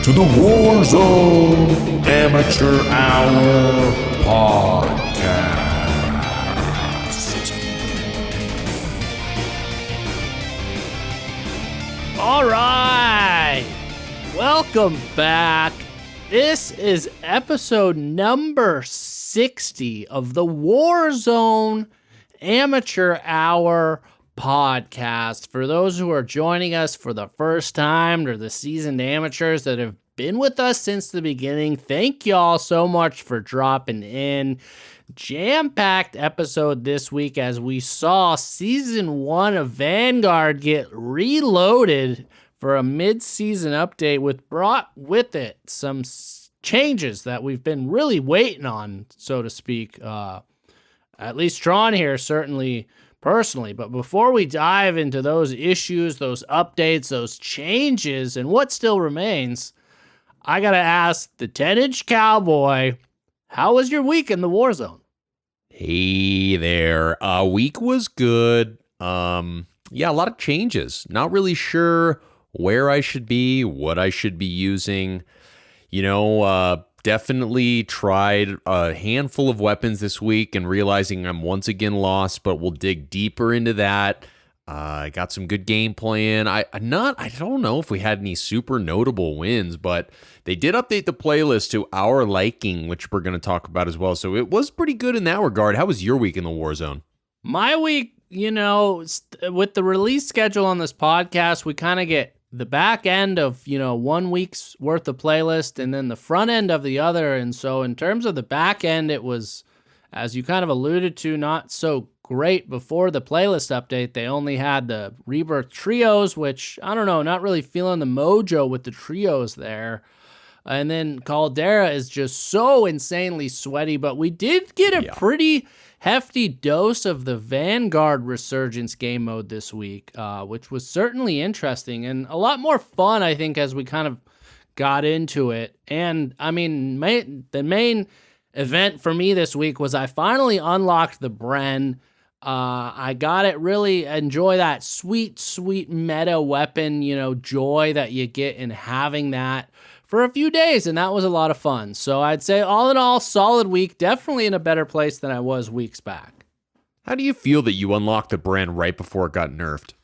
to the Warzone Amateur Hour podcast. All right, welcome back. This is episode number 60 of the Warzone Amateur Hour podcast. For those who are joining us for the first time, or the seasoned amateurs that have been with us since the beginning, thank y'all so much for dropping in. Jam-packed episode this week as we saw season 1 of Vanguard get reloaded for a mid-season update, brought with it some changes that we've been really waiting on, so to speak. At least Tron here, certainly personally. But before we dive into those issues, those updates, those changes, and what still remains, I gotta ask the 10-Inch how was your week in the Warzone? Hey there. Week was good. A lot of changes. Not really sure where I should be, what I should be using. Definitely tried a handful of weapons this week and realizing I'm once again lost, but we'll dig deeper into that. I got some good gameplay in. I don't know if we had any super notable wins, but they did update the playlist to our liking, which we're going to talk about as well. So it was pretty good in that regard. How was your week in the Warzone? My week, with the release schedule on this podcast, we kind of get the back end of, 1 week's worth of playlist and then the front end of the other. And so in terms of the back end, it was, as you kind of alluded to, not so great before the playlist update. They only had the Rebirth trios, which, I don't know, not really feeling the mojo with the trios there. And then Caldera is just so insanely sweaty, but we did get a pretty hefty dose of the Vanguard Resurgence game mode this week, which was certainly interesting and a lot more fun, I think, as we kind of got into it. And, I mean, the main event for me this week was I finally unlocked the Bren. I got it, really enjoy that sweet, sweet meta weapon, joy that you get in having that for a few days, and that was a lot of fun. So I'd say all in all, solid week, definitely in a better place than I was weeks back. How do you feel that you unlocked the brand right before it got nerfed?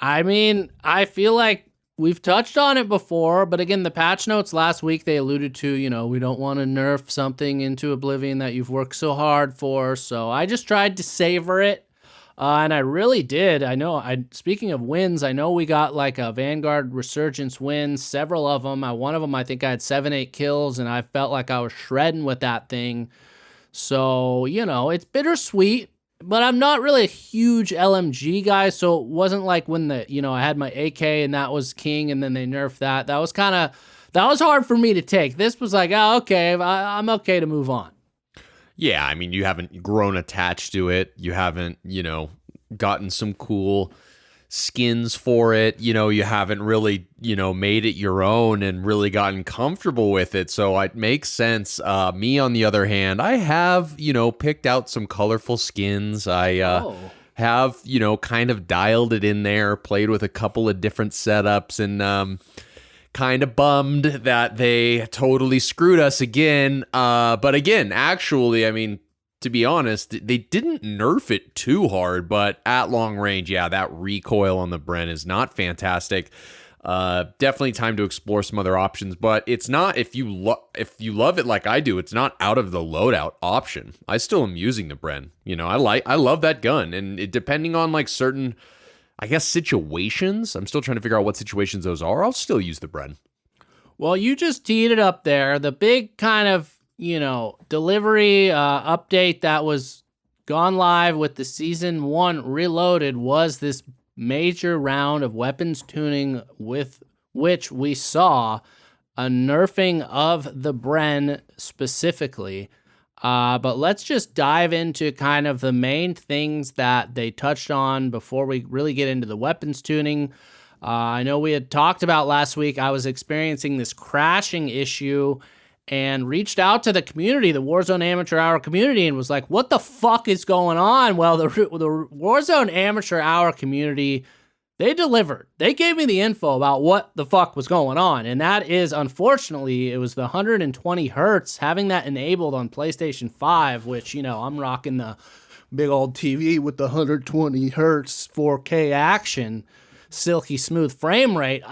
I mean, I feel like we've touched on it before, but again, the patch notes last week, they alluded to, we don't want to nerf something into oblivion that you've worked so hard for. So I just tried to savor it. And I really did. Speaking of wins, I know we got like a Vanguard Resurgence win, several of them. One of them, I think I had 7-8 kills, and I felt like I was shredding with that thing. So, it's bittersweet, but I'm not really a huge LMG guy, so it wasn't like when I had my AK and that was king, and then they nerfed that. That was hard for me to take. This was like, oh, okay, I'm okay to move on. Yeah, I mean, you haven't grown attached to it. You haven't, gotten some cool skins for it. You haven't really, made it your own and really gotten comfortable with it. So it makes sense. Me, on the other hand, I have, picked out some colorful skins. I have, kind of dialed it in there, played with a couple of different setups, and kind of bummed that they totally screwed us again. But again, actually, I mean, to be honest, they didn't nerf it too hard, but at long range, that recoil on the Bren is not fantastic. Definitely time to explore some other options, but it's not, if you love it like I do, it's not out of the loadout option. I still am using the Bren. I love that gun, and depending on like certain, I guess, situations, I'm still trying to figure out what situations those are, I'll still use the Bren. Well, you just teed it up there. The big kind of, delivery update that was gone live with the Season 1 Reloaded was this major round of weapons tuning, with which we saw a nerfing of the Bren specifically. But let's just dive into kind of the main things that they touched on before we really get into the weapons tuning. I know we had talked about last week, I was experiencing this crashing issue and reached out to the community, the Warzone Amateur Hour community, and was like, what the fuck is going on? Well, the Warzone Amateur Hour community they delivered. They gave me the info about what the fuck was going on. And that is, unfortunately, it was the 120 hertz, having that enabled on PlayStation 5, which, you know, I'm rocking the big old TV with the 120 hertz 4K action, silky smooth frame rate.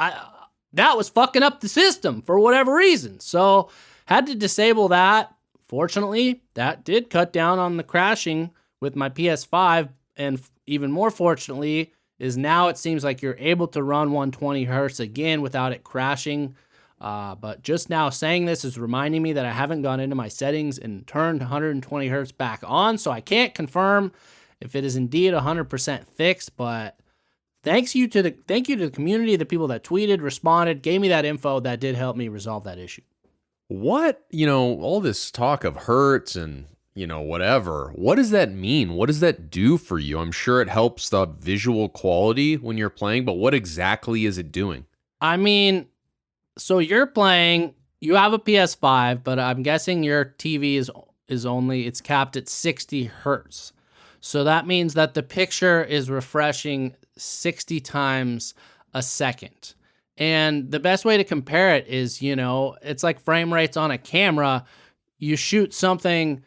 That was fucking up the system for whatever reason. So had to disable that. Fortunately, that did cut down on the crashing with my PS5. And even more fortunately, is now it seems like you're able to run 120 hertz again without it crashing. But just now saying this is reminding me that I haven't gone into my settings and turned 120 hertz back on, so I can't confirm if it is indeed 100% fixed. But thank you to the community, the people that tweeted, responded, gave me that info. That did help me resolve that issue. What, all this talk of hertz and whatever. What does that mean? What does that do for you? I'm sure it helps the visual quality when you're playing, but what exactly is it doing? I mean, so you're playing, you have a PS5, but I'm guessing your TV is only, it's capped at 60 hertz. So that means that the picture is refreshing 60 times a second. And the best way to compare it is, it's like frame rates on a camera. You shoot something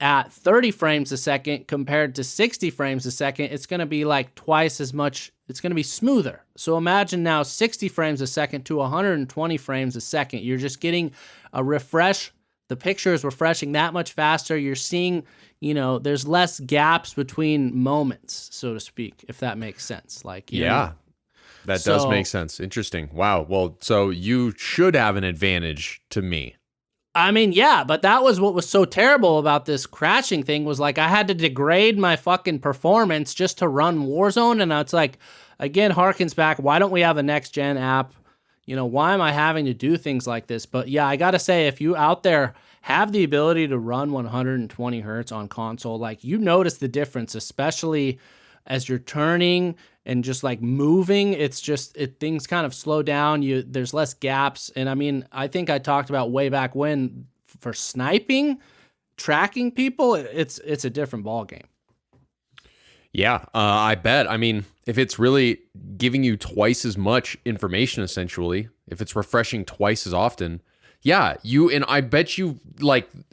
at 30 frames a second compared to 60 frames a second, it's going to be like twice as much. It's going to be smoother. So imagine now 60 frames a second to 120 frames a second. You're just getting a refresh. The picture is refreshing that much faster. You're seeing, there's less gaps between moments, so to speak, if that makes sense. That does make sense. Interesting. Wow. Well, so you should have an advantage to me. I mean, yeah, but that was what was so terrible about this crashing thing was like I had to degrade my fucking performance just to run Warzone. And it's like, again, harkens back. Why don't we have a next gen app? Why am I having to do things like this? But yeah, I got to say, if you out there have the ability to run 120 hertz on console, you notice the difference, especially as you're turning and just moving. It's just things kind of slow down. There's less gaps. And I mean, I think I talked about way back when for sniping, tracking people, it's a different ball game. Yeah, I bet. I memean, if it's really giving you twice as much information, essentially, if it's refreshing twice as often, yeah, I bet you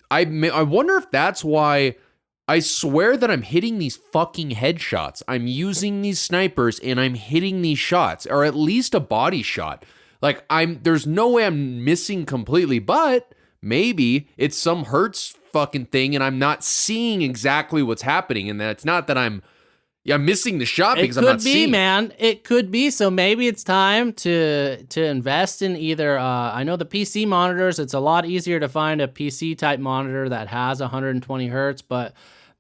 I wonder if that's why. I swear that I'm hitting these fucking headshots. I'm using these snipers and I'm hitting these shots, or at least a body shot. There's no way I'm missing completely, but maybe it's some hertz fucking thing and I'm not seeing exactly what's happening. And that's not that I'm missing the shot because I'm not seeing. It could be, man. It could be. So maybe it's time to invest in either, I know the PC monitors, it's a lot easier to find a PC type monitor that has 120 hertz, but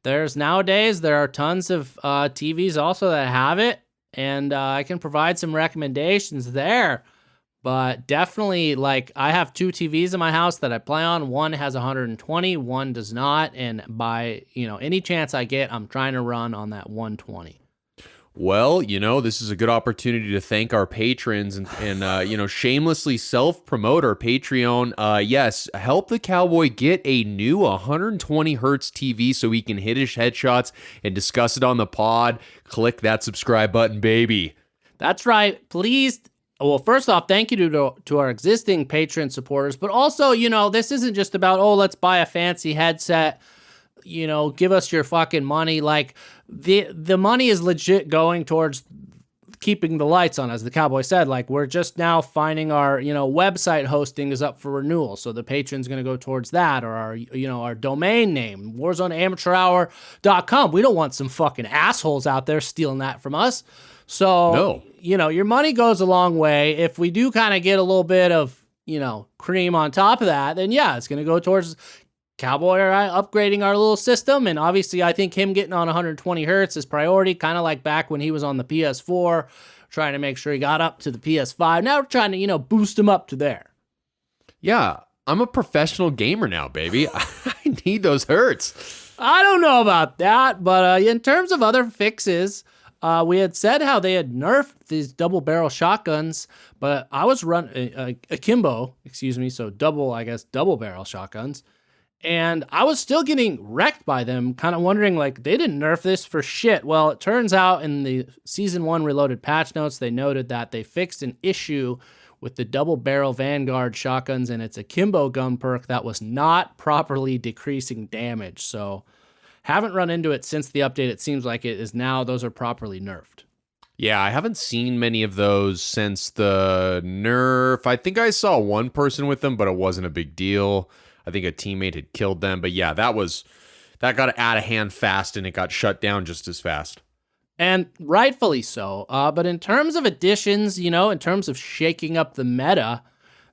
there are tons of TVs also that have it, and I can provide some recommendations there. But definitely, I have two TVs in my house that I play on. One has 120, one does not. And by, any chance I get, I'm trying to run on that 120. Well, this is a good opportunity to thank our patrons and shamelessly self-promote our Patreon. Yes, help the cowboy get a new 120 hertz TV so he can hit his headshots and discuss it on the pod. Click that subscribe button, baby. That's right. Please. Well, first off, thank you to our existing patron supporters, but also, this isn't just about, let's buy a fancy headset, give us your fucking money. The money is legit going towards keeping the lights on, as the cowboy said. We're just now finding our, website hosting is up for renewal, so the patron's going to go towards that, or our domain name, warzoneamateurhour.com. We don't want some fucking assholes out there stealing that from us. So, no. Your money goes a long way. If we do kind of get a little bit of, cream on top of that, then yeah, it's going to go towards Cowboy or I upgrading our little system. And obviously, I think him getting on 120 hertz is priority, kind of like back when he was on the PS4, trying to make sure he got up to the PS5. Now we're trying to, boost him up to there. Yeah, I'm a professional gamer now, baby. I need those hertz. I don't know about that, but in terms of other fixes, we had said how they had nerfed these double barrel shotguns, but I was running akimbo, so double barrel shotguns. And I was still getting wrecked by them, kind of wondering, like, they didn't nerf this for shit. Well, it turns out in the Season 1 Reloaded patch notes, they noted that they fixed an issue with the double barrel Vanguard shotguns and its akimbo gun perk that was not properly decreasing damage. So haven't run into it since the update. It seems like it is now. Those are properly nerfed. Yeah, I haven't seen many of those since the nerf. I think I saw one person with them, but it wasn't a big deal. I think a teammate had killed them. But yeah, that got out of hand fast, and it got shut down just as fast. And rightfully so. But in terms of additions, in terms of shaking up the meta,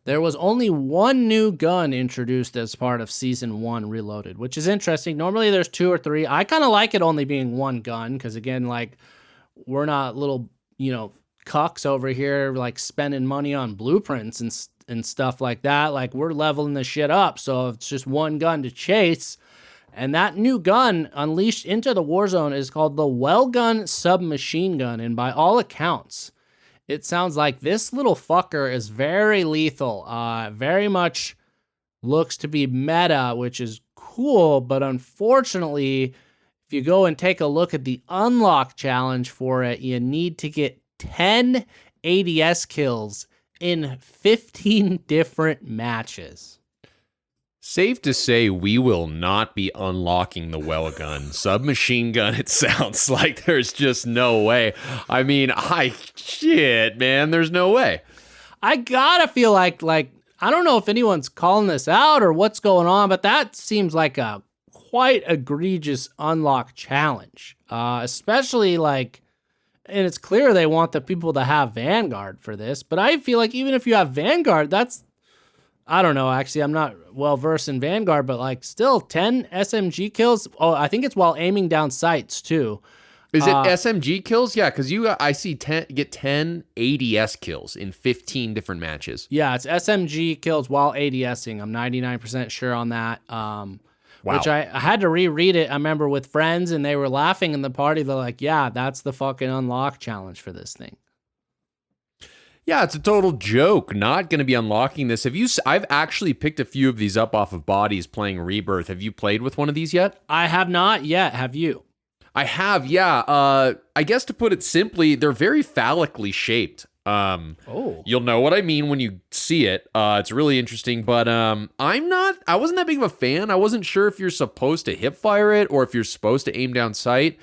there was only one new gun introduced as part of Season 1 Reloaded, which is interesting. Normally there's 2 or 3. I kind of like it only being one gun because, again, like, we're not little, cucks over here, like, spending money on blueprints and stuff like that. Like, we're leveling the shit up, so it's just one gun to chase. And that new gun unleashed into the Warzone is called the Wellgun Submachine Gun, and by all accounts, it sounds like this little fucker is very lethal. Very much looks to be meta, which is cool, but unfortunately, if you go and take a look at the unlock challenge for it, you need to get 10 ADS kills in 15 different matches. Safe to say, we will not be unlocking the Wellgun submachine gun. It sounds like there's just no way. I mean, shit, man, there's no way. I gotta feel like I don't know if anyone's calling this out or what's going on, but that seems like a quite egregious unlock challenge, especially and it's clear they want the people to have Vanguard for this, but I feel like even if you have Vanguard, I don't know, actually, I'm not well-versed in Vanguard, but still 10 SMG kills. Oh, I think it's while aiming down sights too. Is it SMG kills? Yeah, because I see 10 ADS kills in 15 different matches. Yeah, it's SMG kills while ADSing. I'm 99% sure on that. Wow. Which I had to reread it, I remember, with friends, and they were laughing in the party. They're like, yeah, that's the fucking unlock challenge for this thing. Yeah, it's a total joke. Not going to be unlocking this. I've actually picked a few of these up off of bodies playing Rebirth. Have you played with one of these yet? I have not yet. Have you? I have, yeah. I guess to put it simply, they're very phallically shaped. You'll know what I mean when you see it. It's really interesting, but I wasn't that big of a fan. I wasn't sure if you're supposed to hip fire it or if you're supposed to aim down sight.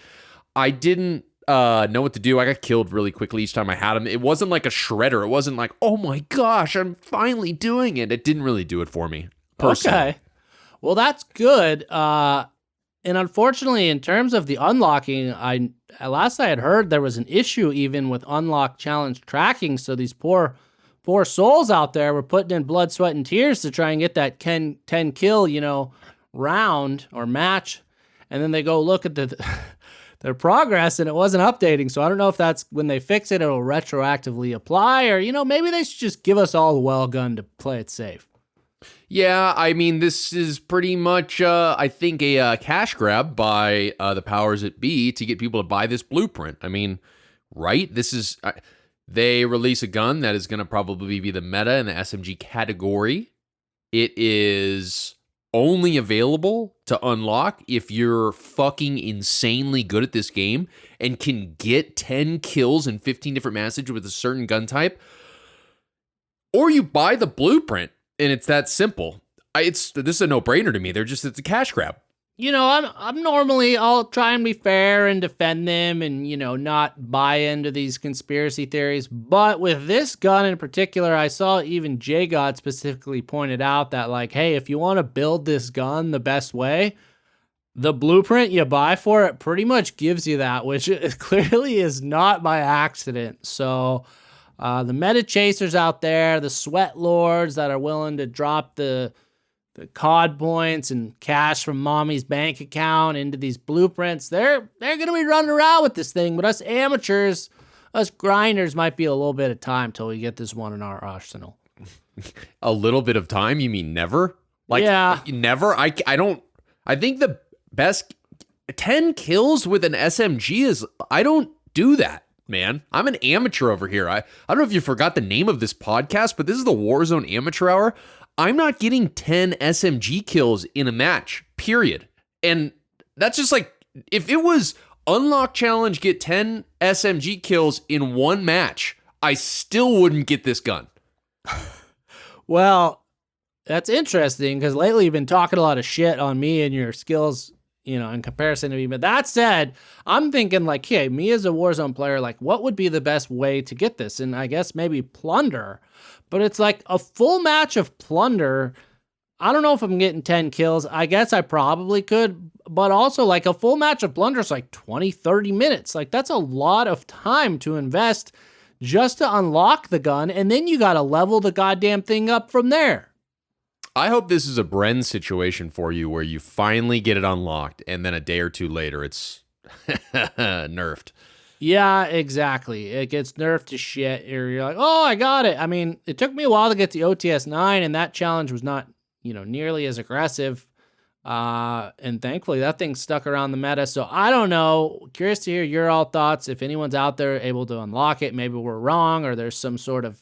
I didn't know what to do. I got killed really quickly each time I had him. It wasn't like a shredder. It wasn't like, oh my gosh, I'm finally doing it. It didn't really do it for me personally. Okay. Well, that's good. And unfortunately, in terms of the unlocking, last I had heard there was an issue even with unlock challenge tracking. So these poor souls out there were putting in blood, sweat, and tears to try and get that 10 kill, round or match. And then they go look at their progress and it wasn't updating. So I don't know if that's when they fix it, it'll retroactively apply, or, maybe they should just give us all the well gun to play it safe. Yeah, I mean, this is pretty much, I think, a cash grab by the powers that be to get people to buy this blueprint. I mean, right? They release a gun that is going to probably be the meta in the SMG category. It is only available to unlock if you're fucking insanely good at this game and can get 10 kills in 15 different matches with a certain gun type. Or you buy the blueprint. And it's that simple. This is a no-brainer to me. It's a cash grab. I'm normally, I'll try and be fair and defend them and, not buy into these conspiracy theories. But with this gun in particular, I saw even J-God specifically pointed out that, hey, if you want to build this gun the best way, the blueprint you buy for it pretty much gives you that, which clearly is not by accident. So the meta chasers out there, the sweat lords that are willing to drop the COD points and cash from mommy's bank account into these blueprints, they're going to be running around with this thing. But us amateurs, us grinders might be a little bit of time till we get this one in our arsenal. A little bit of time? You mean never? Yeah. Never? I think the best 10 kills with an SMG is, I don't do that. Man, I'm an amateur over here. I don't know if you forgot the name of this podcast, but this is the Warzone Amateur Hour. I'm not getting 10 SMG kills in a match, period. And that's just like, if it was unlock challenge, get 10 SMG kills in one match, I still wouldn't get this gun. Well, that's interesting because lately you've been talking a lot of shit on me and your skills, in comparison to me. But that said, I'm thinking like, hey, me as a Warzone player, like what would be the best way to get this? And I guess maybe plunder, but it's like a full match of plunder. I don't know if I'm getting 10 kills. I guess I probably could, but also like a full match of plunder is like 20, 30 minutes. Like that's a lot of time to invest just to unlock the gun. And then you got to level the goddamn thing up from there. I hope this is a Bren situation for you where you finally get it unlocked and then a day or two later it's nerfed. Yeah, exactly. It gets nerfed to shit. Or you're like, oh, I got it. I mean, it took me a while to get the OTS 9 and that challenge was not, nearly as aggressive. And thankfully that thing stuck around the meta. So I don't know. Curious to hear your all thoughts. If anyone's out there able to unlock it, maybe we're wrong or there's some sort of,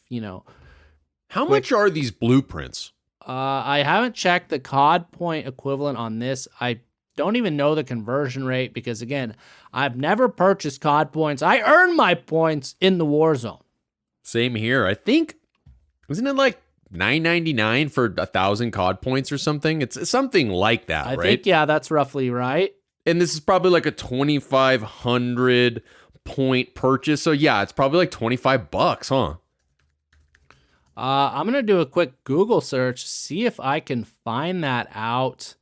How much are these blueprints? I haven't checked the COD point equivalent on this. I don't even know the conversion rate because, again, I've never purchased COD points. I earn my points in the Warzone. Same here. I think, isn't it like $9.99 for 1,000 COD points or something? It's something like that, right? I think, yeah, that's roughly right. And this is probably like a 2,500 point purchase. So yeah, it's probably like $25, huh? I'm going to do a quick Google search, see if I can find that out.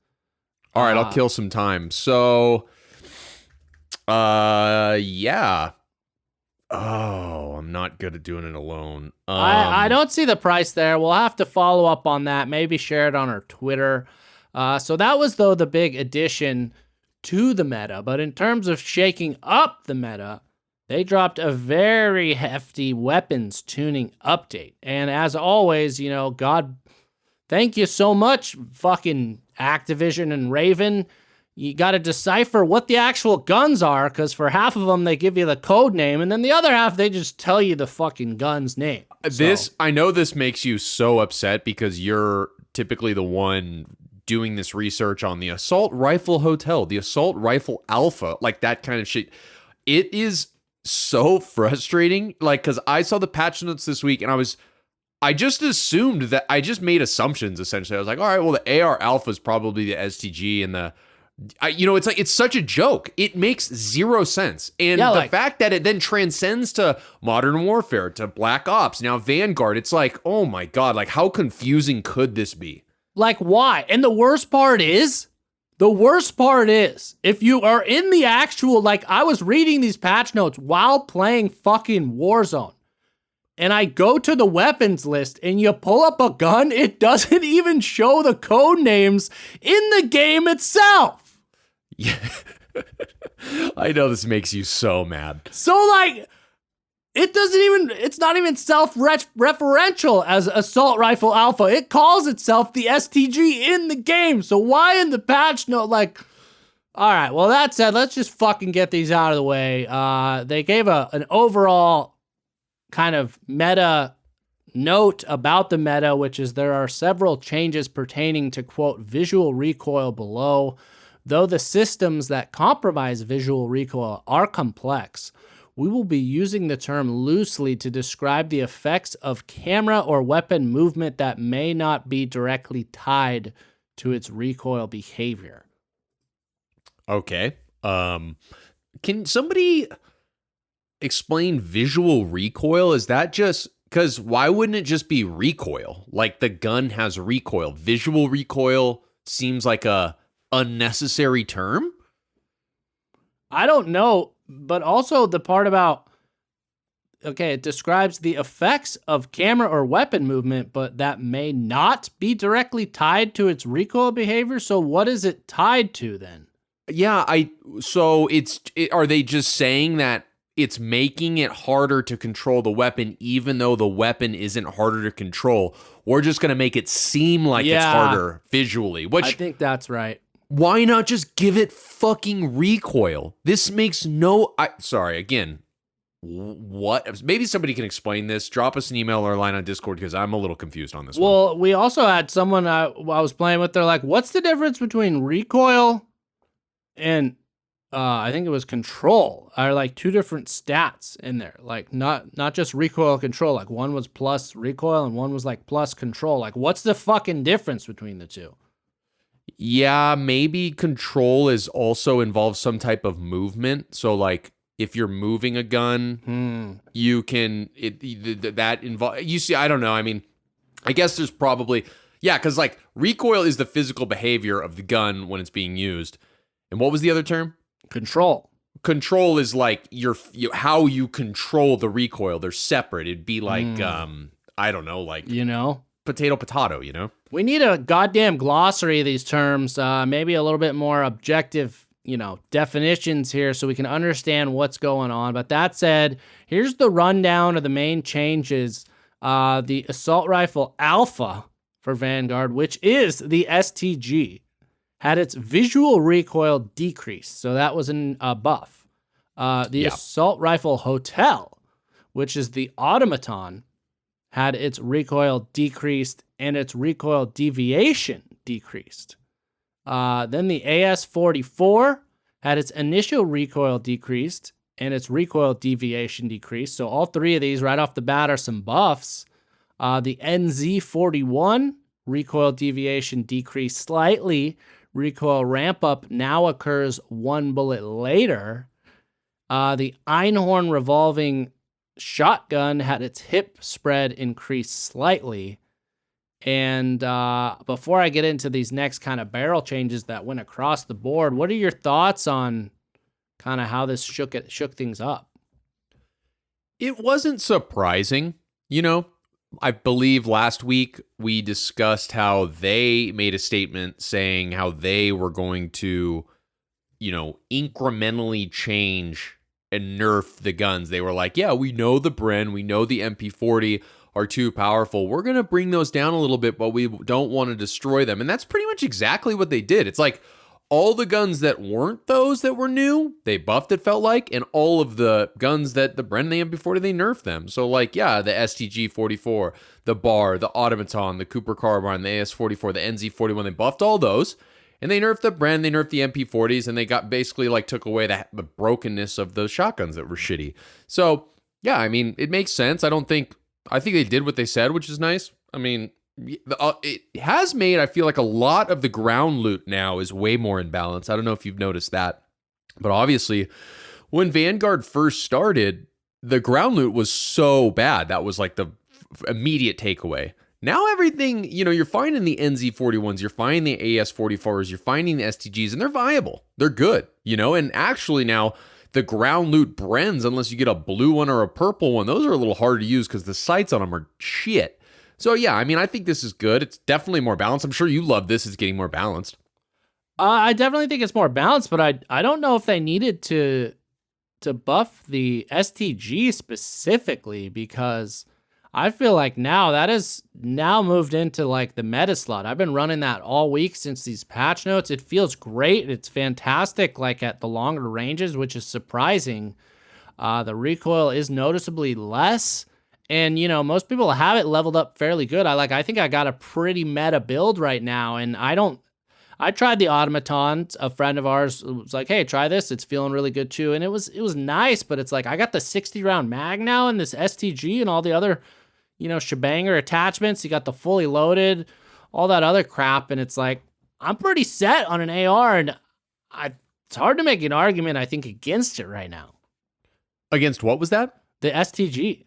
All right, I'll kill some time. So, yeah. Oh, I'm not good at doing it alone. I don't see the price there. We'll have to follow up on that. Maybe share it on our Twitter. So that was, though, the big addition to the meta. But in terms of shaking up the meta, they dropped a very hefty weapons tuning update. And as always, God, thank you so much, fucking Activision and Raven. You got to decipher what the actual guns are, because for half of them, they give you the code name, and then the other half, they just tell you the fucking gun's name. I know this makes you so upset because you're typically the one doing this research on the Assault Rifle Hotel, the Assault Rifle Alpha, like that kind of shit. It is so frustrating, like, because I saw the patch notes this week, and I just assumed that I just made assumptions, essentially. I was like, all right, well, the AR Alpha is probably the STG, and it's like, it's such a joke. It makes zero sense. And the fact that it then transcends to Modern Warfare, to Black Ops, now Vanguard, it's like, oh my God, like, how confusing could this be? Like, why? And the worst part is, if you are in the actual, like, I was reading these patch notes while playing fucking Warzone, and I go to the weapons list, and you pull up a gun, it doesn't even show the code names in the game itself. Yeah. I know this makes you so mad. So, like, it's not even self-referential as Assault Rifle Alpha. It calls itself the STG in the game. So why in the patch note, like, all right, well, that said, let's just fucking get these out of the way. They gave an overall kind of meta note about the meta, which is there are several changes pertaining to, quote, visual recoil below. Though the systems that compromise visual recoil are complex, we will be using the term loosely to describe the effects of camera or weapon movement that may not be directly tied to its recoil behavior. Okay. Can somebody explain visual recoil? Is that just... Because why wouldn't it just be recoil? Like, the gun has recoil. Visual recoil seems like a unnecessary term? I don't know, but also the part about, okay, it describes the effects of camera or weapon movement, but that may not be directly tied to its recoil behavior. So what is it tied to then? Yeah, are they just saying that it's making it harder to control the weapon, even though the weapon isn't harder to control? We're just going to make it seem like it's harder visually, which I think that's right. Why not just give it fucking recoil? This makes no... Sorry, again, what? Maybe somebody can explain this. Drop us an email or a line on Discord because I'm a little confused on this one. Well, we also had someone I was playing with. They're like, what's the difference between recoil and I think it was control? Are like two different stats in there. Like not just recoil control. Like one was plus recoil and one was like plus control. Like what's the fucking difference between the two? Yeah, maybe control is also involves some type of movement. So like if you're moving a gun, you can that involve. You see, I don't know. I mean, I guess there's probably because like recoil is the physical behavior of the gun when it's being used. And what was the other term? Control. Control is like how you control the recoil. They're separate. It'd be like I don't know, like potato. We need a goddamn glossary of these terms. Maybe a little bit more objective, definitions here so we can understand what's going on. But that said, here's the rundown of the main changes. The assault rifle Alpha for Vanguard, which is the STG, had its visual recoil decreased. So that was a buff. The assault rifle Hotel, which is the automaton, had its recoil decreased and its recoil deviation decreased. Then the AS-44 had its initial recoil decreased and its recoil deviation decreased. So all three of these right off the bat are some buffs. The NZ-41 recoil deviation decreased slightly. Recoil ramp up now occurs one bullet later. The Einhorn revolving shotgun had its hip spread increased slightly. And before I get into these next kind of barrel changes that went across the board, what are your thoughts on kind of how this shook things up? It wasn't surprising. I believe last week we discussed how they made a statement saying how they were going to, incrementally change and nerf the guns. They were like, yeah, we know the Bren, we know the MP40 are too powerful. We're going to bring those down a little bit, but we don't want to destroy them. And that's pretty much exactly what they did. It's like all the guns that weren't those that were new, they buffed, it felt like, and all of the guns that the Bren and the MP40, they nerfed them. So like, yeah, the STG-44, the Bar, the Automaton, the Cooper Carbine, the AS-44, the NZ-41, they buffed all those. And they nerfed the Bren, they nerfed the MP40s, and they got basically like took away the brokenness of those shotguns that were shitty. So, yeah, I mean, it makes sense. I think they did what they said, which is nice. I mean, it has made, I feel like a lot of the ground loot now is way more in balance. I don't know if you've noticed that. But obviously, when Vanguard first started, the ground loot was so bad. That was like the immediate takeaway. Now everything, you're finding the NZ-41s, you're finding the AS-44s, you're finding the STGs, and they're viable. They're good, and actually now the ground loot Brens, unless you get a blue one or a purple one, those are a little hard to use because the sights on them are shit. So yeah, I mean, I think this is good. It's definitely more balanced. I'm sure you love this. It's getting more balanced. I definitely think it's more balanced, but I don't know if they needed to buff the STG specifically because I feel like now that is now moved into like the meta slot. I've been running that all week since these patch notes. It feels great. It's fantastic, like at the longer ranges, which is surprising. The recoil is noticeably less. And, most people have it leveled up fairly good. I think I got a pretty meta build right now. And I tried the automaton. A friend of ours was like, hey, try this. It's feeling really good too. And it was nice, but it's like, I got the 60 round mag now and this STG and all the other, shebanger attachments. You got the fully loaded, all that other crap. And it's like, I'm pretty set on an AR and it's hard to make an argument, I think, against it right now. Against what was that? The STG.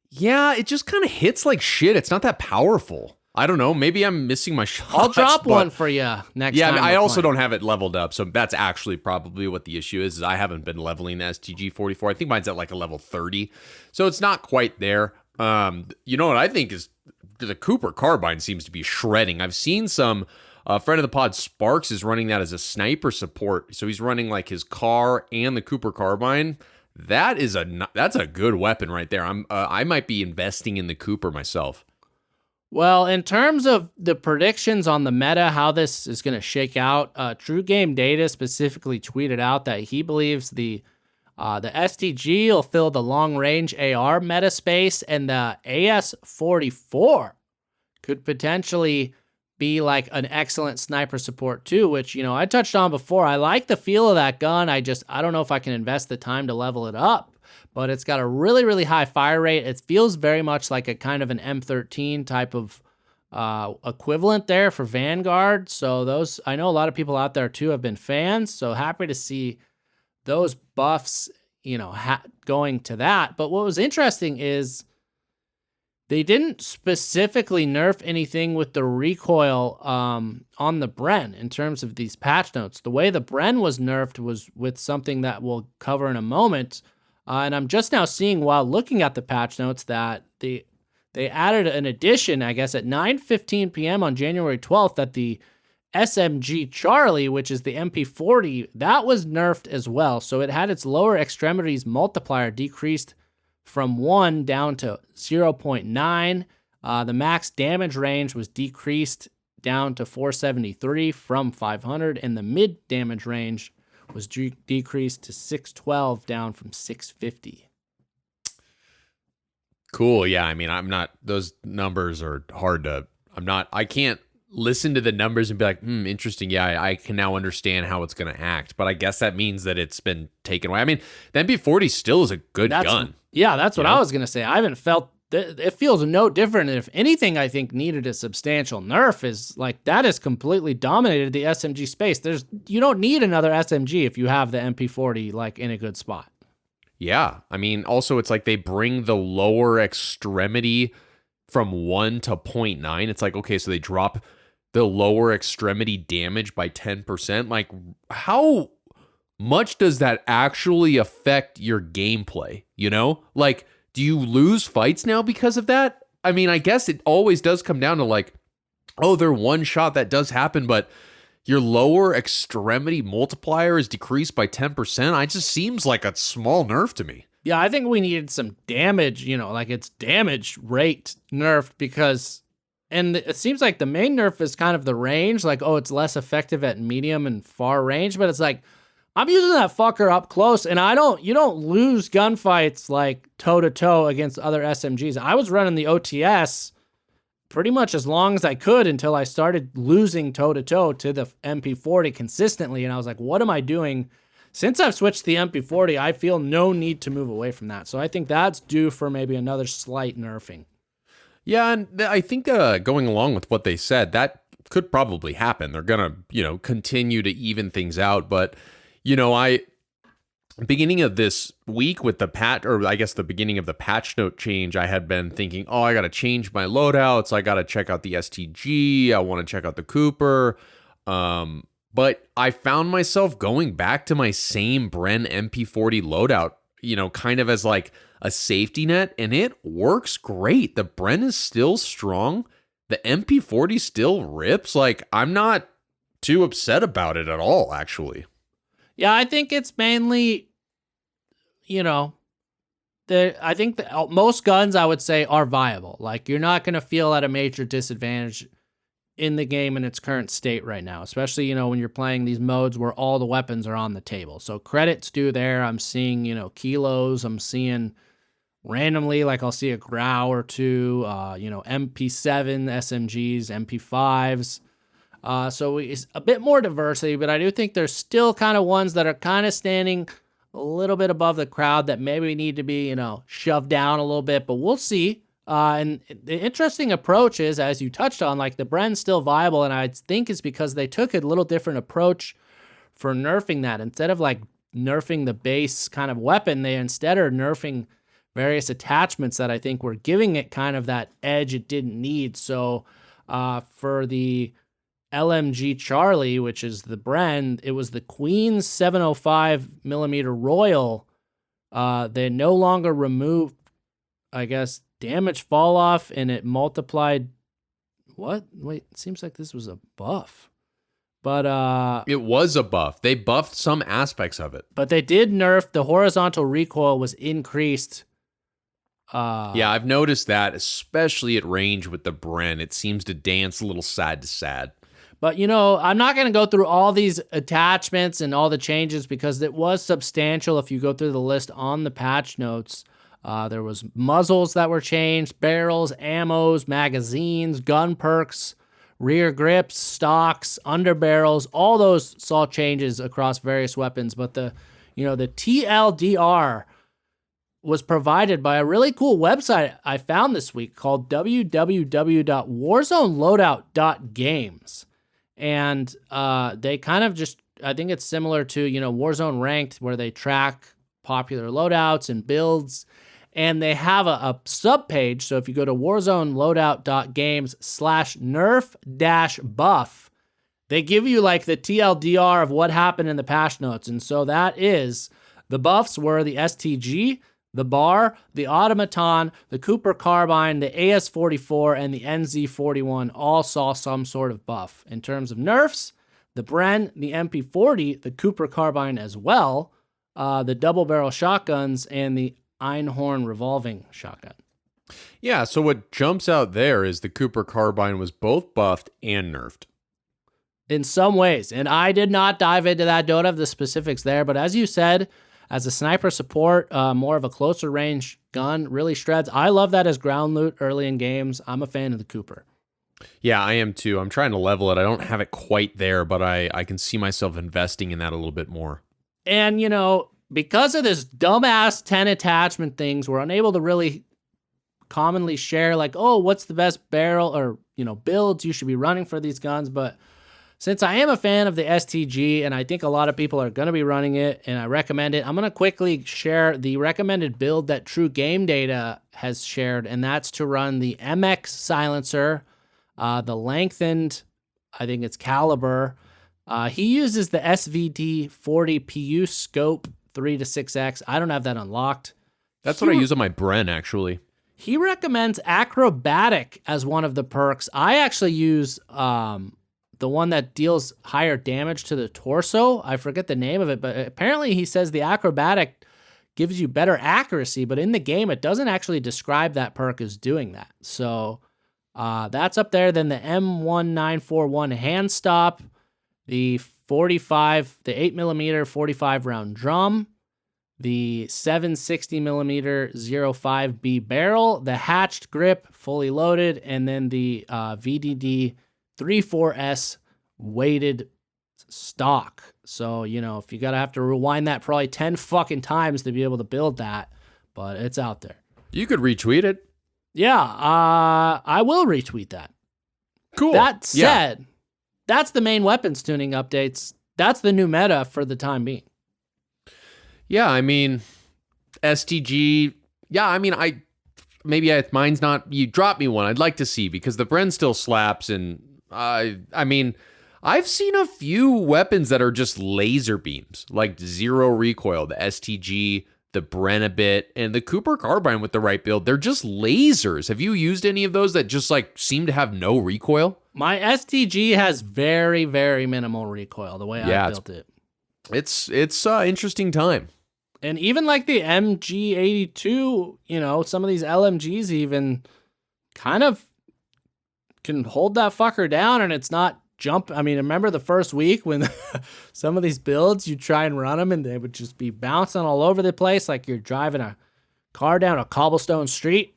Yeah, it just kind of hits like shit. It's not that powerful. I don't know. Maybe I'm missing my shots. I'll drop one for you next time. Yeah, I also don't have it leveled up. So that's actually probably what the issue is I haven't been leveling the STG-44. I think mine's at like a level 30. So it's not quite there. You know what I think is the Cooper Carbine seems to be shredding. I've seen some friend of the pod, Sparks, is running that as a sniper support. So he's running like his car and the Cooper Carbine. That's a good weapon right there. I might be investing in the Cooper myself. Well, in terms of the predictions on the meta, how this is going to shake out, True Game Data specifically tweeted out that he believes the The STG will fill the long-range AR meta space, and the AS-44 could potentially be like an excellent sniper support too, which, you know, I touched on before. I like the feel of that gun. I don't know if I can invest the time to level it up, but it's got a really, really high fire rate. It feels very much like a kind of an M13 type of equivalent there for Vanguard. So those, I know a lot of people out there too have been fans, so happy to see those buffs, you know, going to that. But what was interesting is they didn't specifically nerf anything with the recoil on the Bren in terms of these patch notes. The way the Bren was nerfed was with something that we'll cover in a moment. And I'm just now seeing while looking at the patch notes that they added an addition, I guess, at 9:15 p.m. on January 12th that the SMG Charlie, which is the MP40, that was nerfed as well. So it had its lower extremities multiplier decreased from 1 down to 0.9. The max damage range was decreased down to 473 from 500, and the mid damage range was decreased to 612 down from 650. Cool. Yeah. I mean, those numbers are hard to, I can't listen to the numbers and be like, interesting. Yeah, I can now understand how it's going to act. But I guess that means that it's been taken away. I mean, the MP40 still is a good gun. Yeah, that's what I was going to say. I haven't felt, it feels no different. If anything, I think needed a substantial nerf is like, that has completely dominated the SMG space. You don't need another SMG if you have the MP40 like in a good spot. Yeah. I mean, also it's like they bring the lower extremity from 1 to 0.9. It's like, okay, so they drop the lower extremity damage by 10%. Like, how much does that actually affect your gameplay? You know, like, do you lose fights now because of that? I mean, I guess it always does come down to like, oh, they're one shot, that does happen, but your lower extremity multiplier is decreased by 10%. It just seems like a small nerf to me. Yeah, I think we needed some damage, you know, like its damage rate nerfed because, and it seems like the main nerf is kind of the range, like, oh, it's less effective at medium and far range, but it's like, I'm using that fucker up close, and you don't lose gunfights like toe-to-toe against other SMGs. I was running the OTS pretty much as long as I could until I started losing toe-to-toe to the MP40 consistently, and I was like, what am I doing? Since I've switched to the MP40, I feel no need to move away from that. So I think that's due for maybe another slight nerfing. Yeah, and I think going along with what they said, that could probably happen. They're going to, continue to even things out, but beginning of this week with the the beginning of the patch note change, I had been thinking, I got to change my loadouts. I got to check out the STG. I want to check out the Cooper. But I found myself going back to my same Bren MP40 loadout, kind of as like a safety net, and it works great. The Bren is still strong. The MP40 still rips. Like, I'm not too upset about it at all, actually. Yeah, I think it's mainly, I think most guns, I would say, are viable. Like, you're not going to feel at a major disadvantage in the game in its current state right now, especially, when you're playing these modes where all the weapons are on the table. So credits due there. I'm seeing, kilos. I'm seeing randomly, like I'll see a Grau or two, MP7 SMGs, MP5s. So it's a bit more diversity, but I do think there's still kind of ones that are kind of standing a little bit above the crowd that maybe need to be, shoved down a little bit, but we'll see. And the interesting approach is, as you touched on, like the Bren's still viable, and I think it's because they took a little different approach for nerfing that. Instead of like nerfing the base kind of weapon, they instead are nerfing various attachments that I think were giving it kind of that edge it didn't need. So for the LMG Charlie, which is the Bren, it was the Queen's 705 millimeter Royal. They no longer removed, I guess, damage fall off, and it multiplied. What? Wait, it seems like this was a buff. But it was a buff. They buffed some aspects of it. But they did nerf the horizontal recoil was increased. Yeah, I've noticed that, especially at range with the Bren. It seems to dance a little side to side. But, I'm not going to go through all these attachments and all the changes because it was substantial if you go through the list on the patch notes. There was muzzles that were changed, barrels, ammos, magazines, gun perks, rear grips, stocks, underbarrels. All those saw changes across various weapons. But the TLDR was provided by a really cool website I found this week called www.warzoneloadout.games. And they kind of just, I think it's similar to, Warzone Ranked, where they track popular loadouts and builds. And they have a sub-page. So if you go to warzoneloadout.games/nerf-buff, they give you like the TLDR of what happened in the patch notes. And so that is, the buffs were the STG, the bar, the automaton, the Cooper Carbine, the AS-44, and the NZ-41 all saw some sort of buff. In terms of nerfs, the Bren, the MP40, the Cooper Carbine as well, the double-barrel shotguns, and the Einhorn revolving shotgun. Yeah, so what jumps out there is the Cooper Carbine was both buffed and nerfed. In some ways, and I did not dive into that, don't have the specifics there, but as you said, as a sniper support, more of a closer range gun, really shreds. I love that as ground loot early in games. I'm a fan of the Cooper. Yeah, I am too. I'm trying to level it. I don't have it quite there, but I can see myself investing in that a little bit more. And, because of this dumbass 10 attachment things, we're unable to really commonly share like, oh, what's the best barrel or, builds you should be running for these guns. But since I am a fan of the STG, and I think a lot of people are going to be running it, and I recommend it, I'm going to quickly share the recommended build that True Game Data has shared, and that's to run the MX silencer, the lengthened, I think it's caliber. He uses the SVD 40 PU scope 3 to 6X. I don't have that unlocked. That's what I use on my Bren, actually. He recommends acrobatic as one of the perks. I actually use the one that deals higher damage to the torso. I forget the name of it, but apparently he says the acrobatic gives you better accuracy, but in the game, it doesn't actually describe that perk as doing that. So that's up there. Then the M1941 hand stop, the 8mm 45 round drum, the 760mm 05B barrel, the hatched grip, fully loaded, and then the VDD 34S weighted stock. So, if you gotta have to rewind that probably 10 fucking times to be able to build that, but it's out there. You could retweet it. Yeah, I will retweet that. Cool. That said, that's the main weapons tuning updates. That's the new meta for the time being. Yeah, I mean, STG. Yeah, I mean, mine's not. You drop me one. I'd like to see because the Bren still slaps, and I mean, I've seen a few weapons that are just laser beams, like zero recoil. The STG, the Bren a bit, and the Cooper Carbine with the right build. They're just lasers. Have you used any of those that just seem to have no recoil? My STG has very, very minimal recoil. The way I built it. It's interesting time. And even like the MG82, some of these LMGs even kind of can hold that fucker down and it's not jump. I mean, remember the first week when some of these builds, you try and run them and they would just be bouncing all over the place like you're driving a car down a cobblestone street.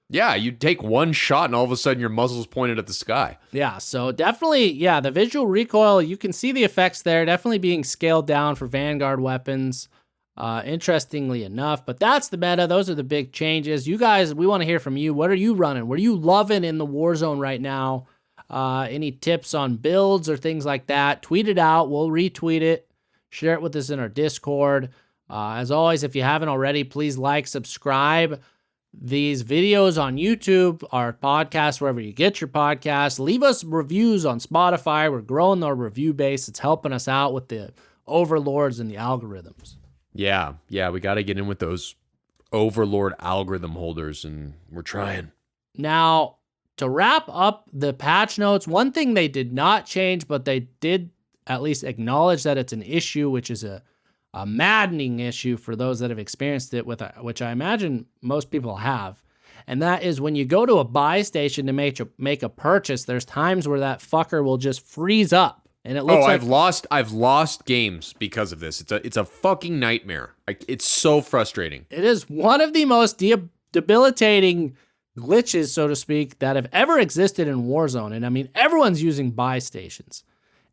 Yeah, you'd take one shot and all of a sudden your muzzle's pointed at the sky. Yeah, so definitely, the visual recoil, you can see the effects there, definitely being scaled down for Vanguard weapons, interestingly enough. But that's the meta. Those are the big changes. You guys, we want to hear from you. What are you running? What are you loving in the Warzone right now? Any tips on builds or things like that? Tweet it out. We'll retweet it. Share it with us in our Discord. As always, if you haven't already, please like, subscribe. These videos on YouTube, our podcast, wherever you get your podcasts. Leave us reviews on Spotify. We're growing our review base. It's helping us out with the overlords and the algorithms. Yeah, we got to get in with those overlord algorithm holders, and we're trying. Now, to wrap up the patch notes, one thing they did not change, but they did at least acknowledge that it's an issue, which is a maddening issue for those that have experienced it, which I imagine most people have. And that is when you go to a buy station to make a purchase, there's times where that fucker will just freeze up. And it looks like I've lost games because of this. It's a fucking nightmare. It's so frustrating. it is one of the most debilitating glitches, so to speak, that have ever existed in Warzone. And I mean, everyone's using buy stations.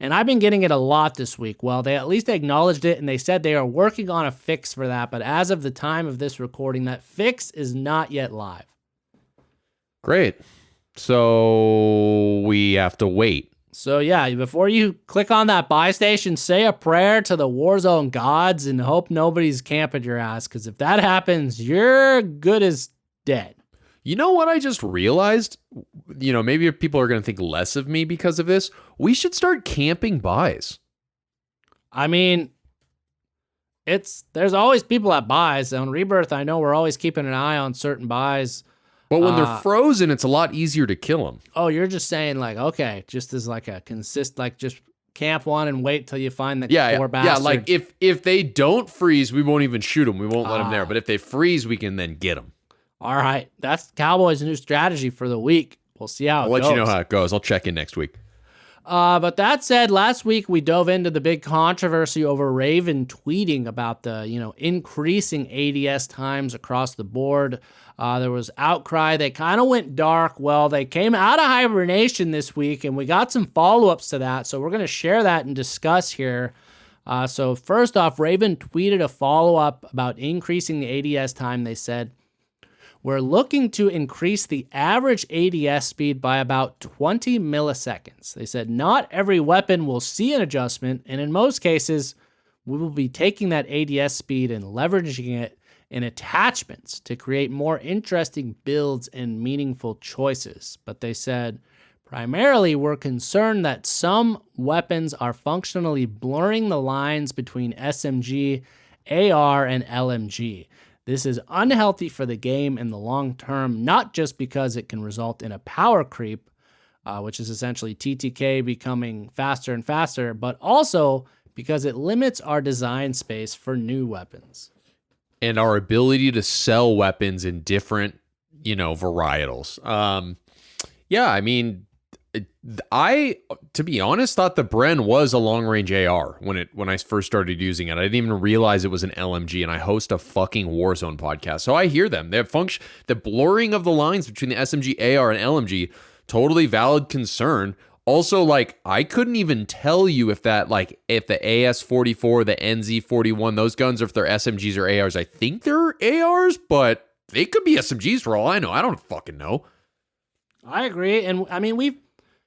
And I've been getting it a lot this week. Well, they at least acknowledged it, and they said they are working on a fix for that. But as of the time of this recording, that fix is not yet live. Great. So we have to wait. So yeah, before you click on that buy station, say a prayer to the Warzone gods and hope nobody's camping your ass. Because if that happens, you're good as dead. You know what I just realized? Maybe people are going to think less of me because of this. We should start camping buys. I mean, there's always people at buys. On Rebirth, I know we're always keeping an eye on certain buys. But when they're frozen, it's a lot easier to kill them. Oh, you're just saying like, okay, just as like a just camp one and wait till you find the poor bastard. Yeah, like if they don't freeze, we won't even shoot them. We won't let them there. But if they freeze, we can then get them. All right, that's Cowboys' new strategy for the week. We'll see how it goes. I'll let you know how it goes. I'll check in next week. But that said, last week we dove into the big controversy over Raven tweeting about the, increasing ADS times across the board. There was outcry. They kind of went dark. Well, they came out of hibernation this week, and we got some follow-ups to that. So we're going to share that and discuss here. So first off, Raven tweeted a follow-up about increasing the ADS time. They said, "We're looking to increase the average ADS speed by about 20 milliseconds. They said, "Not every weapon will see an adjustment, and in most cases, we will be taking that ADS speed and leveraging it in attachments to create more interesting builds and meaningful choices." But they said, "Primarily, we're concerned that some weapons are functionally blurring the lines between SMG, AR, and LMG. This is unhealthy for the game in the long term, not just because it can result in a power creep, which is essentially TTK becoming faster and faster, but also because it limits our design space for new weapons." And our ability to sell weapons in different, varietals. To be honest, thought the Bren was a long-range AR when I first started using it. I didn't even realize it was an LMG, and I host a fucking Warzone podcast, so I hear them. They have the blurring of the lines between the SMG, AR, and LMG, totally valid concern. Also, I couldn't even tell you if the AS-44, the NZ-41, those guns, if they're SMGs or ARs. I think they're ARs, but they could be SMGs for all I know. I don't fucking know. I agree, and I mean,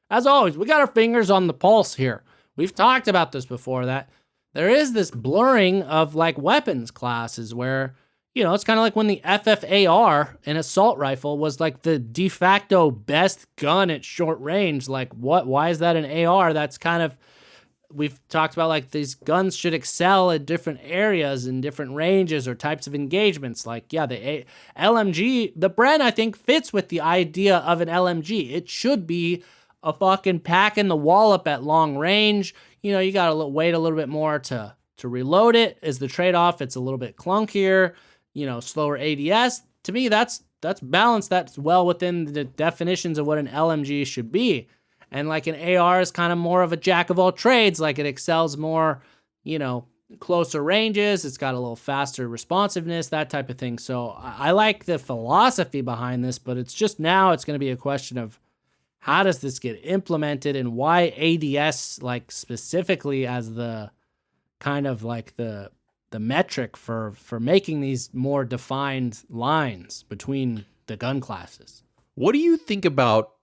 as always, we got our fingers on the pulse here. We've talked about this before, that there is this blurring of weapons classes where, it's kind of like when the FFAR, an assault rifle, was the de facto best gun at short range. Why is that an AR? That's kind of, we've talked about these guns should excel at different areas and different ranges or types of engagements. The LMG, the Bren, I think, fits with the idea of an LMG. It should be a fucking pack in the wallop at long range. You got to wait a little bit more to reload it. As the trade-off, it's a little bit clunkier, slower ADS. To me, that's balanced. That's well within the definitions of what an LMG should be. And an AR is kind of more of a jack of all trades. It excels more, closer ranges. It's got a little faster responsiveness, that type of thing. So I like the philosophy behind this, but it's just now it's going to be a question of how does this get implemented and why ADS, specifically as the kind of the metric for making these more defined lines between the gun classes. What do you think about,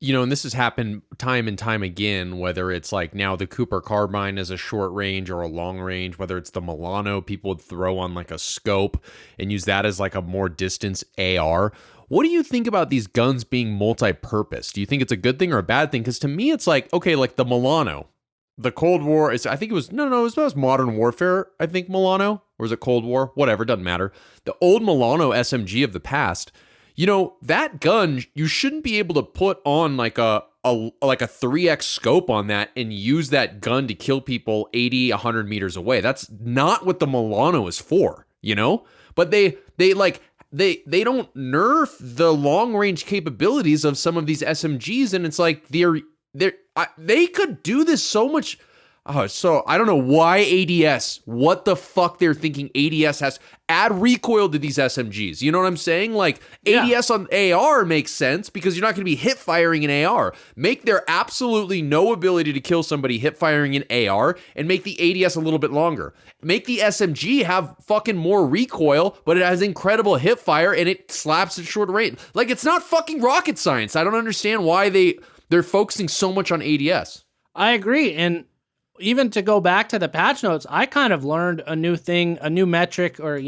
and this has happened time and time again, whether it's now the Cooper Carbine is a short range or a long range, whether it's the Milano, people would throw on a scope and use that as a more distance AR. What do you think about these guns being multi-purpose? Do you think it's a good thing or a bad thing? Because to me, it's the Milano. The Cold War, it was Modern Warfare, I think, Milano. Or is it Cold War? Whatever, doesn't matter. The old Milano SMG of the past, that gun, you shouldn't be able to put on a 3x scope on that and use that gun to kill people 80, 100 meters away. That's not what the Milano is for, But they they don't nerf the long range capabilities of some of these SMGs, and it's like they could do this so much. Oh, so I don't know why ADS. What the fuck they're thinking ADS has add recoil to these SMGs. You know what I'm saying? Like ADS on AR makes sense because you're not going to be hip firing in AR. Make there absolutely no ability to kill somebody hip firing in AR and make the ADS a little bit longer. Make the SMG have fucking more recoil, but it has incredible hip fire and it slaps at short range. Like it's not fucking rocket science. I don't understand why they're focusing so much on ADS. I agree. And even to go back to the patch notes, I kind of learned a new thing, a new metric or,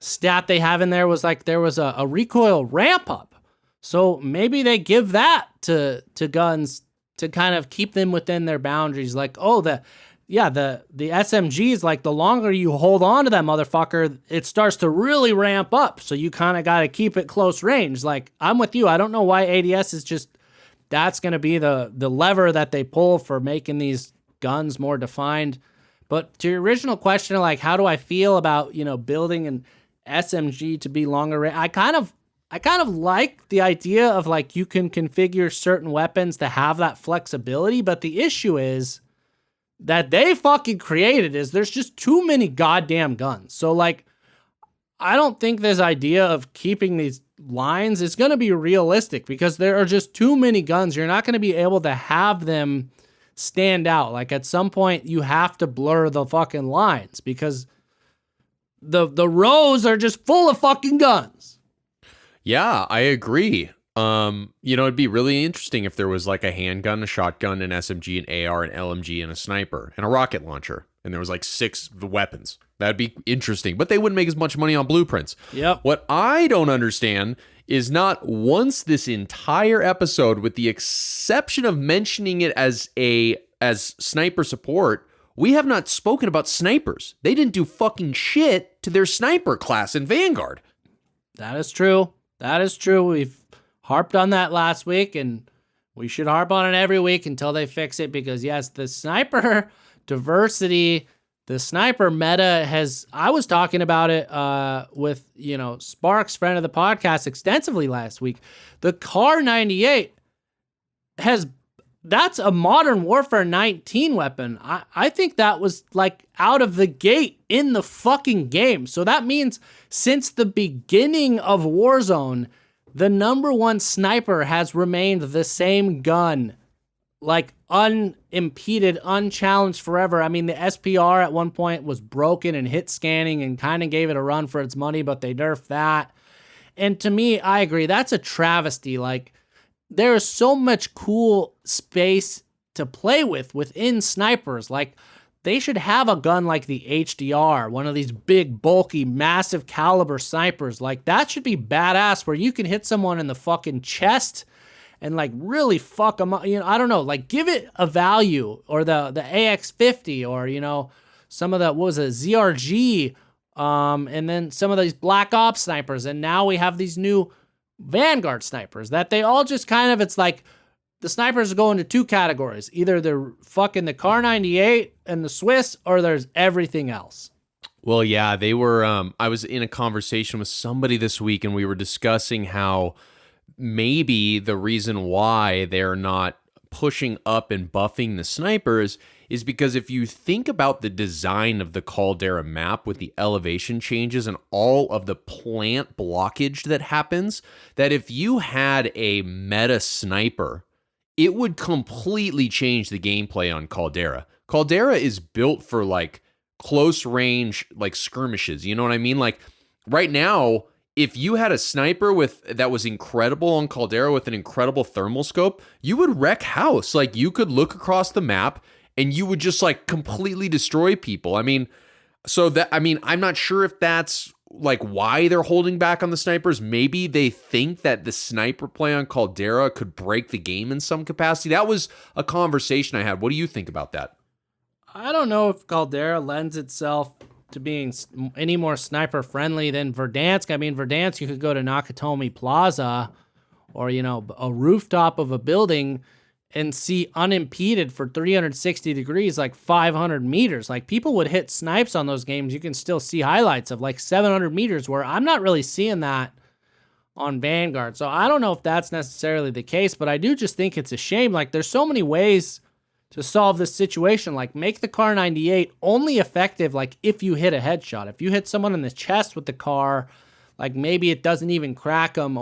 stat they have in there was like there was a recoil ramp up. So maybe they give that to guns to kind of keep them within their boundaries. Like, the SMGs, like the longer you hold on to that motherfucker, it starts to really ramp up. So you kind of got to keep it close range. Like, I'm with you. I don't know why ADS is just, that's going to be the lever that they pull for making these guns more defined. But to your original question, like, how do I feel about, building an SMG to be longer range? I kind of like the idea of like, you can configure certain weapons to have that flexibility. But the issue is that they fucking created is there's just too many goddamn guns. So like, I don't think this idea of keeping these lines is going to be realistic because there are just too many guns. You're not going to be able to have them stand out. Like at some point you have to blur the fucking lines because the rows are just full of fucking guns. Yeah, I agree. It'd be really interesting if there was like a handgun, a shotgun, an SMG, an AR, an LMG, and a sniper, and a rocket launcher, and there was like 6 weapons. That'd be interesting, but they wouldn't make as much money on blueprints. Yep. What I don't understand is not once this entire episode, with the exception of mentioning it as sniper support, we have not spoken about snipers. They didn't do fucking shit to their sniper class in Vanguard. That is true. We've harped on that last week, and we should harp on it every week until they fix it because, yes, the sniper diversity, the sniper meta I was talking about it with, Sparks, friend of the podcast, extensively last week. The Car 98 that's a Modern Warfare 19 weapon. I think that was like out of the gate in the fucking game. So that means since the beginning of Warzone, the number one sniper has remained the same gun, like unimpeded, unchallenged forever. I mean, the SPR at one point was broken and hit scanning and kind of gave it a run for its money, but they nerfed that. And to me, I agree. That's a travesty. Like, there is so much cool space to play within snipers. Like, they should have a gun like the HDR, one of these big, bulky, massive caliber snipers. Like, that should be badass where you can hit someone in the fucking chest and like really fuck them up. I don't know, like give it a value, or the AX50, or, some of the, ZRG, and then some of these Black Ops snipers. And now we have these new Vanguard snipers that they all just kind of, it's like the snipers go into 2 categories. Either they're fucking the Car 98 and the Swiss, or there's everything else. Well, yeah, they were, I was in a conversation with somebody this week and we were discussing how maybe the reason why they're not pushing up and buffing the snipers is because if you think about the design of the Caldera map with the elevation changes and all of the plant blockage that happens, that if you had a meta sniper, it would completely change the gameplay on Caldera. Caldera is built for like close range, like skirmishes. You know what I mean? Like right now, if you had a sniper that was incredible on Caldera with an incredible thermal scope, you would wreck house. Like you could look across the map and you would just like completely destroy people. I'm not sure if that's like why they're holding back on the snipers. Maybe they think that the sniper play on Caldera could break the game in some capacity. That was a conversation I had. What do you think about that? I don't know if Caldera lends itself to being any more sniper friendly than Verdansk. I mean, Verdansk, you could go to Nakatomi Plaza or, a rooftop of a building and see unimpeded for 360 degrees, like 500 meters. Like people would hit snipes on those games. You can still see highlights of like 700 meters where I'm not really seeing that on Vanguard. So I don't know if that's necessarily the case, but I do just think it's a shame. Like there's so many ways to solve this situation. Like make the Car 98 only effective like if you hit a headshot. If you hit someone in the chest with the car, like maybe it doesn't even crack them,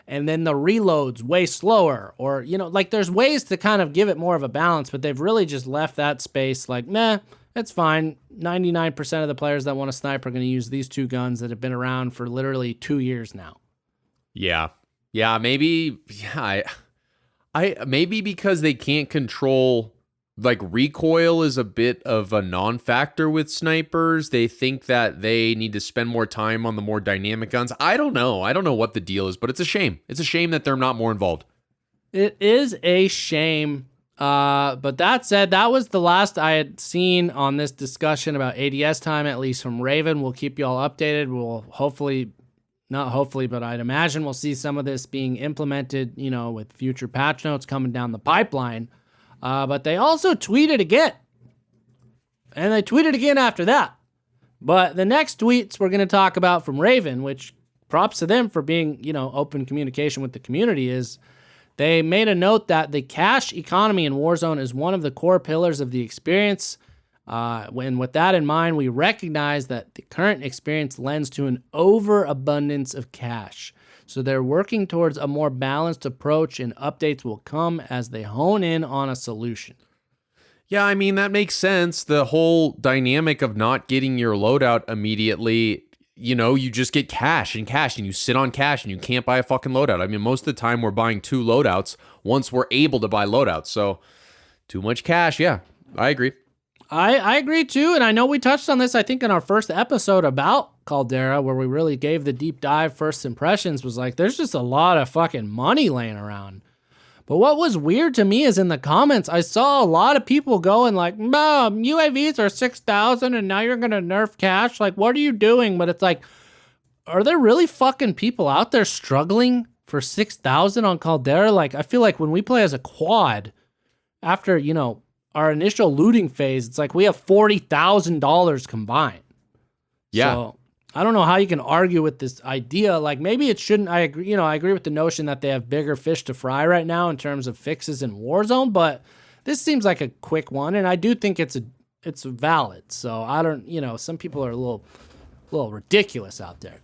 and then the reload's way slower, or, like there's ways to kind of give it more of a balance, but they've really just left that space like, meh, it's fine. 99% of the players that want to snipe are going to use these two guns that have been around for literally 2 years now. Yeah. Maybe because they can't control, like recoil is a bit of a non-factor with snipers. They think that they need to spend more time on the more dynamic guns. I don't know what the deal is, but it's a shame. It's a shame that they're not more involved. It is a shame. But that said, that was the last I had seen on this discussion about ADS time, at least from Raven. We'll keep you all updated. We'll not hopefully, but I'd imagine we'll see some of this being implemented, with future patch notes coming down the pipeline. But they also tweeted again. And they tweeted again after that. But the next tweets we're going to talk about from Raven, which props to them for being, open communication with the community, is they made a note that the cash economy in Warzone is one of the core pillars of the experience. And with that in mind, we recognize that the current experience lends to an overabundance of cash. So they're working towards a more balanced approach, and updates will come as they hone in on a solution. Yeah, I mean, that makes sense. The whole dynamic of not getting your loadout immediately, you just get cash, and you sit on cash, and you can't buy a fucking loadout. I mean, most of the time we're buying 2 loadouts once we're able to buy loadouts. So too much cash. Yeah, I agree. I agree too, and I know we touched on this, I think, in our first episode about Caldera, where we really gave the deep dive first impressions, was like, there's just a lot of fucking money laying around. But what was weird to me is in the comments, I saw a lot of people going like, Mom, UAVs are 6,000 and now you're going to nerf cash? Like, what are you doing? But it's like, are there really fucking people out there struggling for 6,000 on Caldera? Like, I feel like when we play as a quad, after, our initial looting phase, it's like we have $40,000 combined. Yeah. So I don't know how you can argue with this idea. Like maybe it shouldn't. I agree. I agree with the notion that they have bigger fish to fry right now in terms of fixes in Warzone. But this seems like a quick one, and I do think it's valid. So I don't. Some people are a little ridiculous out there.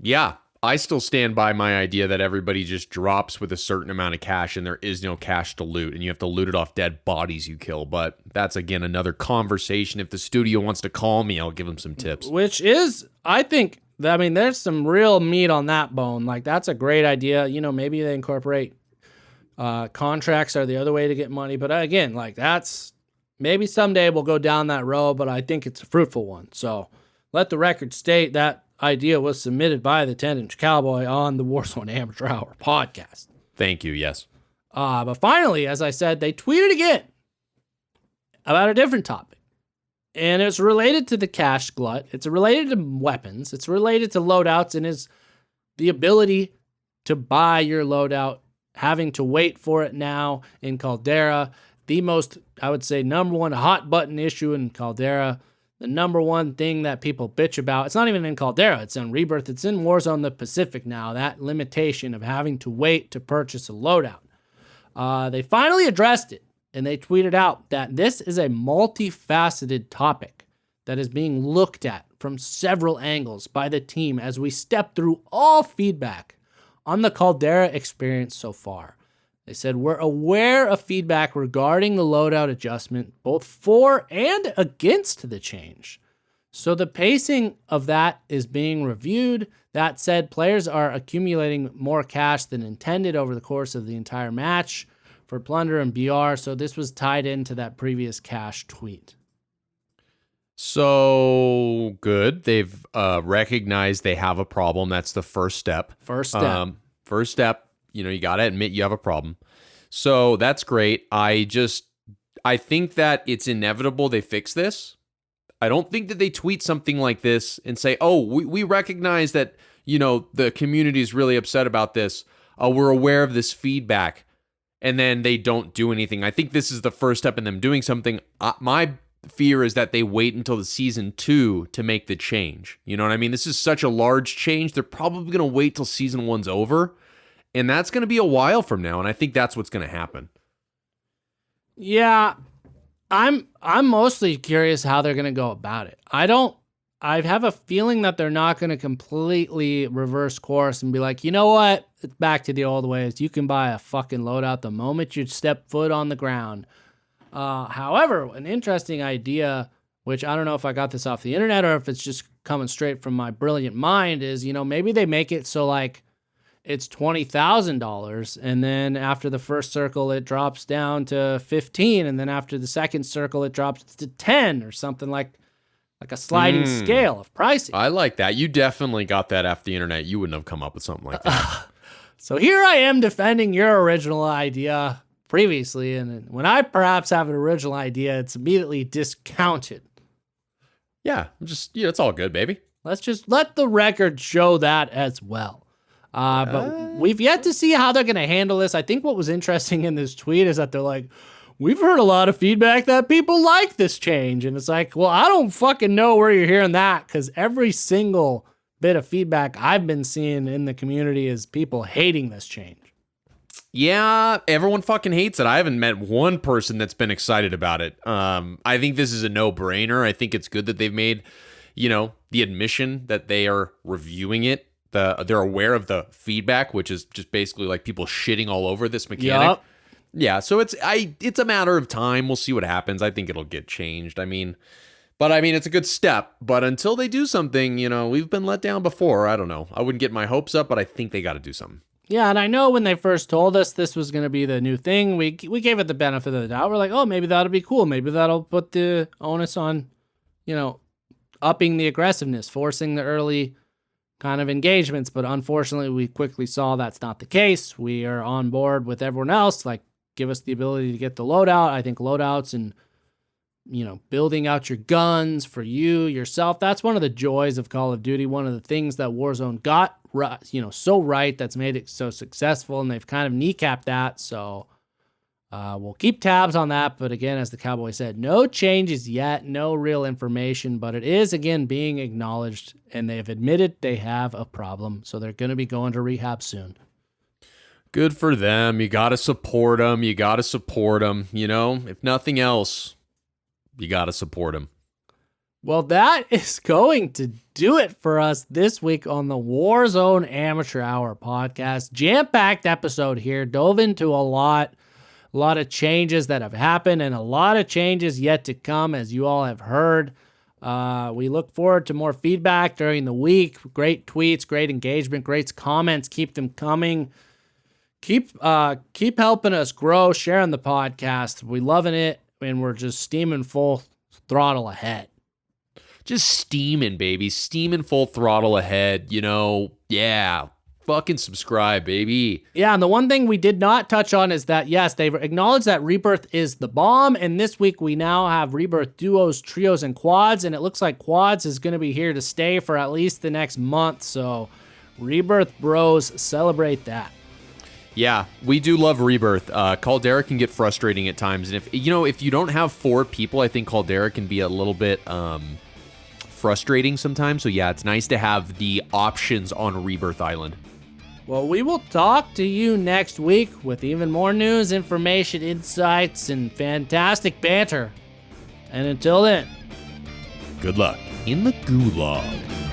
Yeah. I still stand by my idea that everybody just drops with a certain amount of cash and there is no cash to loot, and you have to loot it off dead bodies you kill. But that's, again, another conversation. If the studio wants to call me, I'll give them some tips. Which is, I think, there's some real meat on that bone. Like, that's a great idea. Maybe they incorporate contracts are the other way to get money. But again, like, that's maybe someday we'll go down that road, but I think it's a fruitful one. So let the record state that idea was submitted by the 10InchCowboy on the Warzone Amateur Hour podcast. Thank you, yes. But finally, as I said, they tweeted again about a different topic. And it's related to the cash glut. It's related to weapons. It's related to loadouts, and is the ability to buy your loadout, having to wait for it now in Caldera. The most, I would say, number one hot button issue in Caldera. The number one thing that people bitch about, it's not even in Caldera, it's in Rebirth, it's in Warzone the Pacific now, that limitation of having to wait to purchase a loadout. They finally addressed it, and they tweeted out that this is a multifaceted topic that is being looked at from several angles by the team as we step through all feedback on the Caldera experience so far. They said, we're aware of feedback regarding the loadout adjustment, both for and against the change. So the pacing of that is being reviewed. That said, players are accumulating more cash than intended over the course of the entire match for Plunder and BR. So this was tied into that previous cash tweet. So good. They've recognized they have a problem. That's the first step. First step. You got to admit you have a problem. So that's great. I think that it's inevitable they fix this. I don't think that they tweet something like this and say, oh, we recognize that, the community is really upset about this. We're aware of this feedback. and then they don't do anything. I think this is the first step in them doing something. My fear is that they wait until the season 2 to make the change. You know what I mean? This is such a large change. They're probably going to wait till season 1's over, and that's going to be a while from now, and I think that's what's going to happen. Yeah, I'm mostly curious how they're going to go about it. I have a feeling that they're not going to completely reverse course and be like, you know what? It's back to the old ways. You can buy a fucking loadout the moment you step foot on the ground. However, an interesting idea, which I don't know if I got this off the internet or if it's just coming straight from my brilliant mind, is, maybe they make it so like it's $20,000, and then after the first circle it drops down to 15, and then after the second circle it drops to 10 or something like a sliding scale of pricing. I like that. You definitely got that off the internet. You wouldn't have come up with something like that. So here I am defending your original idea previously, and when I perhaps have an original idea, it's immediately discounted. Yeah, it's all good, baby. Let's just let the record show that as well. But we've yet to see how they're going to handle this. I think what was interesting in this tweet is that they're like, we've heard a lot of feedback that people like this change. And it's like, well, I don't fucking know where you're hearing that, because every single bit of feedback I've been seeing in the community is people hating this change. Yeah, everyone fucking hates it. I haven't met one person that's been excited about it. I think this is a no-brainer. I think it's good that they've made, the admission that they are reviewing it. They're aware of the feedback, which is just basically like people shitting all over this mechanic. Yep. Yeah, so it's a matter of time. We'll see what happens. I think it'll get changed. It's a good step. But until they do something, we've been let down before. I don't know. I wouldn't get my hopes up, but I think they got to do something. Yeah, and I know when they first told us this was going to be the new thing, we gave it the benefit of the doubt. We're like, oh, maybe that'll be cool. Maybe that'll put the onus on, upping the aggressiveness, forcing the early kind of engagements. But unfortunately, we quickly saw that's not the case. We are on board with everyone else. Like, give us the ability to get the loadout. I think loadouts and, building out your guns for yourself, that's one of the joys of Call of Duty. One of the things that Warzone got, so right, that's made it so successful, and they've kind of kneecapped that. So we'll keep tabs on that. But again, as the Cowboy said, no changes yet, no real information, but it is, again, being acknowledged, and they've admitted they have a problem. So they're going to be going to rehab soon. Good for them. You got to support them. If nothing else, you got to support them. Well, that is going to do it for us this week on the Warzone Amateur Hour podcast. Jam-packed episode here. Dove into a lot of changes that have happened and a lot of changes yet to come, as you all have heard. We look forward to more feedback during the week. Great tweets, great engagement, great comments. Keep them coming. Keep helping us grow, sharing the podcast. We're loving it, and we're just steaming full throttle ahead. Just steaming, baby. Steaming full throttle ahead. Yeah. Fucking subscribe, baby. Yeah, and the one thing we did not touch on is that, yes, they've acknowledged that Rebirth is the bomb, and this week we now have Rebirth duos, trios, and quads, and it looks like quads is going to be here to stay for at least the next month, so Rebirth bros, celebrate that. Yeah, we do love Rebirth. Caldera can get frustrating at times, and if you don't have 4 people, I think Caldera can be a little bit frustrating sometimes. So yeah, it's nice to have the options on Rebirth Island. Well, we will talk to you next week with even more news, information, insights, and fantastic banter. And until then, good luck in the gulag.